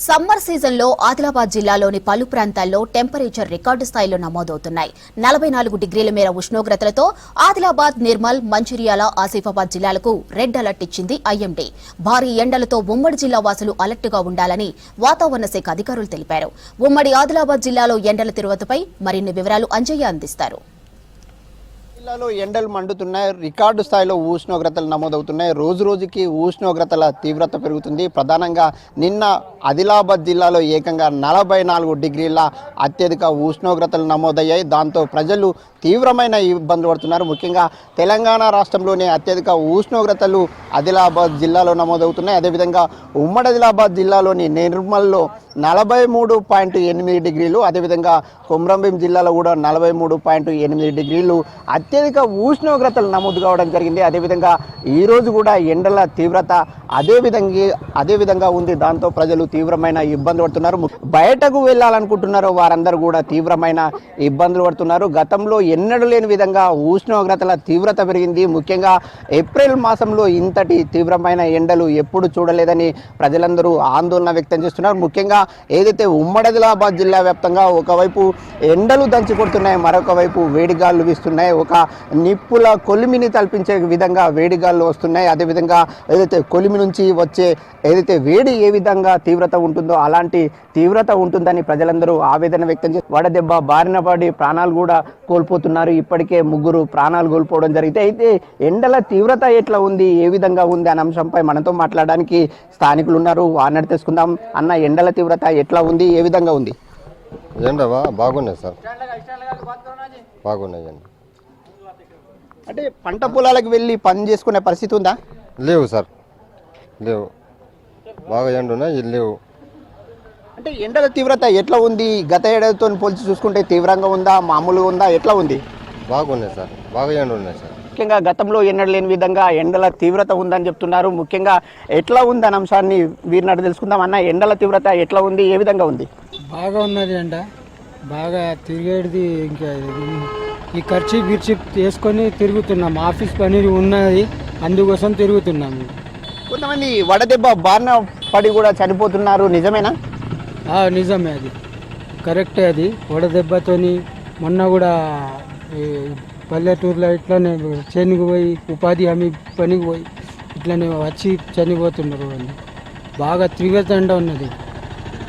Summer సీజన్లో ఆదిలాబాద్ జిల్లాలోని పలు ప్రాంతాల్లో టెంపరేచర్ రికార్డు స్థాయిలో నమోదవుతున్నాయి. 44 డిగ్రీల మేర ఉష్ణోగ్రతలతో ఆదిలాబాద్, నిర్మల్, మంచిర్యాల, ఆసిఫాబాద్ జిల్లాలకు రెడ్ అలర్ట్ ఇచ్చింది ఐఎండీ. భారీ ఎండలతో ఉమ్మడి జిల్లా వాసులు అలర్ట్గా ఉండాలని వాతావరణ శాఖ అధికారులు తెలిపారు. ఉమ్మడి ఆదిలాబాద్ జిల్లాలో ఎండల తీవ్రతపై మరిన్ని వివరాలు అంజయ్య అందిస్తారు. జిల్లాలో ఎండలు మండుతున్నాయి. రికార్డు స్థాయిలో ఉష్ణోగ్రతలు నమోదవుతున్నాయి. రోజు రోజుకి ఉష్ణోగ్రతల తీవ్రత పెరుగుతుంది. ప్రధానంగా నిన్న ఆదిలాబాద్ జిల్లాలో ఏకంగా 44 డిగ్రీల అత్యధిక ఉష్ణోగ్రతలు నమోదయ్యాయి. దాంతో ప్రజలు తీవ్రమైన ఇబ్బందులు పడుతున్నారు. ముఖ్యంగా తెలంగాణ రాష్ట్రంలోనే అత్యధిక ఉష్ణోగ్రతలు ఆదిలాబాద్ జిల్లాలో నమోదవుతున్నాయి. అదేవిధంగా ఉమ్మడి ఆదిలాబాద్ జిల్లాలోని నిర్మల్లో 43.8 డిగ్రీలు, అదేవిధంగా కొమ్రంభీం జిల్లాలో కూడా 43.8 డిగ్రీలు అత్యధిక ఉష్ణోగ్రతలు నమోదు కావడం జరిగింది. అదేవిధంగా ఈరోజు కూడా ఎండల తీవ్రత అదేవిధంగా ఉంది. దాంతో ప్రజలు తీవ్రమైన ఇబ్బందులు పడుతున్నారు. బయటకు వెళ్ళాలనుకుంటున్నారో వారందరూ కూడా తీవ్రమైన ఇబ్బందులు పడుతున్నారు. గతంలో ఎన్నడూ లేని విధంగా ఉష్ణోగ్రతల తీవ్రత పెరిగింది. ముఖ్యంగా ఏప్రిల్ మాసంలో ఇంతటి తీవ్రమైన ఎండలు ఎప్పుడు చూడలేదని ప్రజలందరూ ఆందోళన వ్యక్తం చేస్తున్నారు. ముఖ్యంగా ఏదైతే ఉమ్మడి ఆదిలాబాద్ జిల్లా వ్యాప్తంగా ఒకవైపు ఎండలు దంచి కొడుతున్నాయి, మరొక వైపు వేడిగాళ్ళు వీస్తున్నాయి. ఒక నిప్పుల కొలిమిని తలపించే విధంగా వేడిగాళ్ళు వస్తున్నాయి. అదేవిధంగా ఏదైతే కొలిమి నుంచి వచ్చే ఏదైతే వేడి ఏ విధంగా తీవ్రత ఉంటుందో అలాంటి తీవ్రత ఉంటుందని ప్రజలందరూ ఆవేదన వ్యక్తం చేస్తారు. వడదెబ్బ బారిన పడి ప్రాణాలు కూడా కోల్పోతున్నారు. ఇప్పటికే 3 ప్రాణాలు కోల్పోవడం జరిగితే అయితే ఎండల తీవ్రత ఎట్లా ఉంది, ఏ విధంగా ఉంది అనే అంశంపై మనతో మాట్లాడడానికి స్థానికులు ఉన్నారు. వారిని తెలుసుకుందాం. అన్న, ఎండల తీవ్రత ఎట్లా ఉంది, ఏ విధంగా ఉంది? ఎండవా బాగున్నాయి సార్, బాగున్నాయండి. అంటే పంట పొలాలకు వెళ్ళి పని చేసుకునే పరిస్థితి ఉందా? లేవు సార్, లేవు. బాగా ఎండ ఉన్నాయి, లేవు. అంటే ఎండల తీవ్రత ఎట్లా ఉంది? గత ఏడాదితో పోల్చి చూసుకుంటే తీవ్రంగా ఉందా, మామూలుగా ఉందా, ఎట్లా ఉంది? బాగున్నాయి సార్, బాగా ఎండ ఉన్నాయి సార్. ముఖ్యంగా గతంలో ఎన్నడూ లేని విధంగా ఎండల తీవ్రత ఉందని చెప్తున్నారు. ముఖ్యంగా ఎట్లా ఉంది అనే అంశాన్ని వీరినట్టు తెలుసుకుందాం. అన్న, ఎండల తీవ్రత ఎట్లా ఉంది, ఏ విధంగా ఉంది? బాగా ఉన్నది ఎండ, బాగా తిరిగేది. ఇంకా ఈ ఖర్చు గిర్చి వేసుకొని తిరుగుతున్నాం. ఆఫీస్ పని ఉన్నది, అందుకోసం తిరుగుతున్నాము. కొంతమంది వడదెబ్బ బారిన పడి కూడా చనిపోతున్నారు, నిజమేనా? నిజమే, అది కరెక్టే. అది వడదెబ్బతోని మొన్న కూడా పల్లెటూరులో ఇట్లానే చేనుకు పోయి ఉపాధి హామీ పనికి పోయి ఇట్లనే వచ్చి చనిపోతున్నారు. వాళ్ళు బాగా తీవ్రత ఎండ ఉన్నది.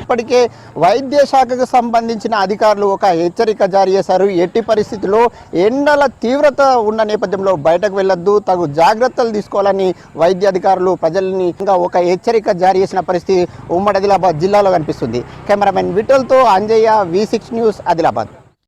ఇప్పటికే వైద్య శాఖకు సంబంధించిన అధికారులు ఒక హెచ్చరిక జారీ చేశారు. ఎట్టి పరిస్థితుల్లో ఎండల తీవ్రత ఉన్న నేపథ్యంలో బయటకు వెళ్ళొద్దు, తగు జాగ్రత్తలు తీసుకోవాలని వైద్య అధికారులు ప్రజల్ని ఇంకా ఒక హెచ్చరిక జారీ చేసిన పరిస్థితి ఉమ్మడి ఆదిలాబాద్ జిల్లాలో కనిపిస్తుంది. కెమెరామెన్ విఠల్తో అంజయ్య, V6 న్యూస్, ఆదిలాబాద్.